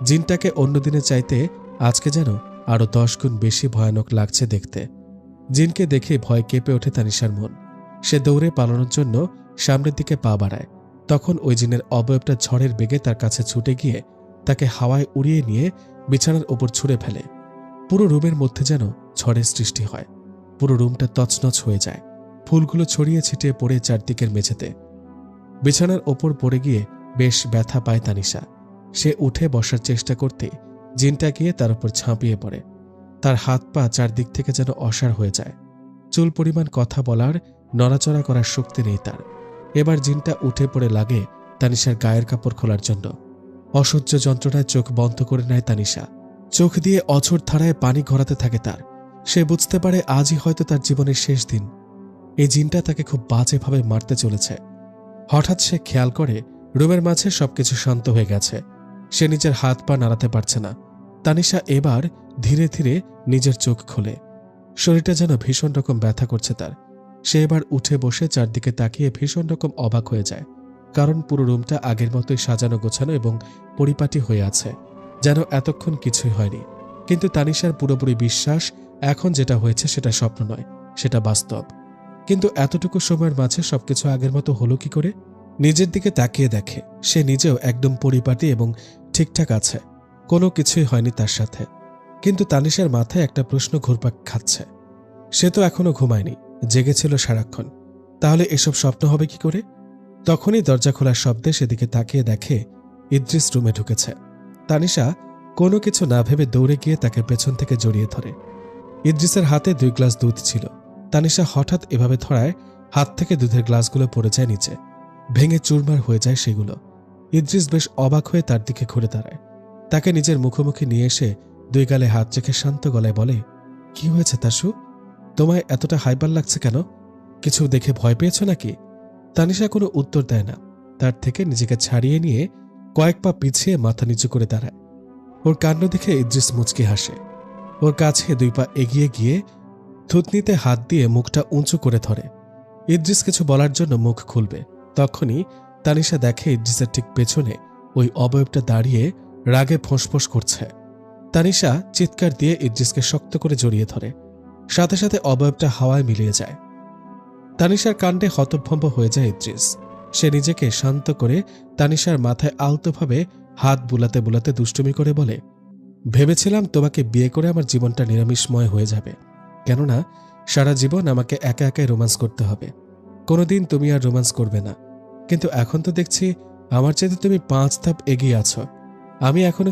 জিনটাকে অন্যদিনের চাইতে আজকে যেন আরো 10 গুণ বেশি ভয়ানক লাগছে দেখতে। জিনকে দেখে ভয় কেঁপে ওঠে তানিশার মন। সে দৌড়ে পালানোর জন্য সামনের দিকে পা বাড়ায়। তখন ওই জিনের অবয়বটা ঝড়ের বেগে তার কাছে ছুটে গিয়ে তাকে হাওয়ায় উড়িয়ে নিয়ে বিছানার ওপর ছুঁড়ে ফেলে। পুরো রুমের মধ্যে যেন ঝড়ের সৃষ্টি হয়। পুরো রুমটা তছনছ হয়ে যায়। ফুলগুলো ছড়িয়ে ছিটিয়ে পড়ে চারদিকের মেঝেতে। বিছানার ওপর পড়ে গিয়ে বেশ ব্যথা পায় তানিশা। সে উঠে বসার চেষ্টা করতে জিনটা গিয়ে তার উপর ঝাঁপিয়ে পড়ে। তার হাত পা চারদিক থেকে যেন অসাড় হয়ে যায়। চুল পরিমাণ কথা বলার, নড়াচড়া করার শক্তি নেই তার। এবার জিনটা উঠে পড়ে লাগে তানিশার গায়ের কাপড় খোলার জন্য। অসহ্য যন্ত্রণায় চোখ বন্ধ করে নেয় তানিশা। চোখ দিয়ে অঝোর ধারায় পানি গড়াতে থাকে তার। সে বুঝতে পারে আজই হয়তো তার জীবনের শেষ দিন। এই জিনটা তাকে খুব বাজেভাবে মারতে চলেছে। হঠাৎ সে খেয়াল করে রুমের মাঝে সবকিছু শান্ত হয়ে গেছে। সে নিজের হাত পা নাড়াতে পারছে না। তানিশা এবার ধীরে ধীরে নিজের চোখ খোলে। শরীরটা যেন ভীষণ রকম ব্যথা করছে তার। সে এবার উঠে বসে চারদিকে তাকিয়ে ভীষণ রকম অবাক হয়ে যায়। কারণ পুরো রুমটা আগের মতোই সাজানো গোছানো এবং পরিপাটি হয়ে আছে, যেন এতক্ষণ কিছুই হয়নি। কিন্তু তানিশার পুরোপুরি বিশ্বাস এখন যেটা হয়েছে সেটা স্বপ্ন নয়, সেটা বাস্তব। কিন্তু এতটুকু সময়ের মাঝে সবকিছু আগের মতো হলো কি করে? নিজের দিকে তাকিয়ে দেখে সে নিজেও একদম পরিপাটি এবং ঠিকঠাক আছে। কোনো কিছুই হয়নি তার সাথে। কিন্তু তানিশার মাথায় একটা প্রশ্ন ঘুরপাক খাচ্ছে। সে তো এখনো ঘুমায়নি, জেগেছিল সারাক্ষণ। তাহলে এসব স্বপ্ন হবে কি করে? তখনই দরজা খোলার শব্দে সেদিকে তাকিয়ে দেখে ইদ্রিস রুমে ঢুকেছে। তানিশা কোনো কিছু না ভেবে দৌড়ে গিয়ে তাকে পেছন থেকে জড়িয়ে ধরে। ইদ্রিসের হাতে 2 গ্লাস দুধ ছিল। তানিশা হঠাৎ এভাবে ধরায় হাত থেকে দুধের গ্লাসগুলো পড়ে যায় নিচে, ভেঙে চুরমার হয়ে যায় সেগুলো। ইদ্রিস বেশ অবাক হয়ে তার দিকে ঘুরে দাঁড়ায়। তাকে নিজের মুখোমুখি নিয়ে এসে 2 গালে হাত রেখে শান্ত গলায় বলে, কি হয়েছে তাসু? তোমায় এতটা হাইপার লাগছে কেন? কিছু দেখে ভয় পেয়েছ নাকি? তানিশা কোনো উত্তর দেয় না। তার থেকে নিজেকে ছাড়িয়ে নিয়ে কয়েক পা পিছিয়ে মাথা নিচু করে দাঁড়ায়। ওর কাণ্ড দেখে ইদ্রিস মুচকি হাসে। ওর কাছে 2 পা এগিয়ে গিয়ে থুতনিতে হাত দিয়ে মুখটা উঁচু করে ধরে। ইদ্রিস কিছু বলার জন্য মুখ খুলবে, তখনই তানিশা দেখে ইদ্রিসের ঠিক পেছনে ওই অবয়বটা দাঁড়িয়ে রাগে ফোঁসফোঁস করছে। তানিশা চিৎকার দিয়ে ইদ্রিসকে শক্ত করে জড়িয়ে ধরে। সাথে সাথে অবয়বটা হাওয়ায় মিলিয়ে যায়। তানিশার কাণ্ডে হতভম্ব হয়ে যায় ইদ্রিস। সে নিজেকে শান্ত করে তানিশার মাথায় আলতোভাবে হাত বুলাতে বুলাতে দুষ্টুমি করে বলে, ভেবেছিলাম তোমাকে বিয়ে করে আমার জীবনটা নিরামিষময় হয়ে যাবে। কেননা সারা জীবন আমাকে একা একাই রোম্যান্স করতে হবে। কোনোদিন তুমি আর রোম্যান্স করবে না। কিন্তু এখন তো দেখছি আমার চাইতে তুমি 5 ধাপ এগিয়ে আছো। আমি এখনো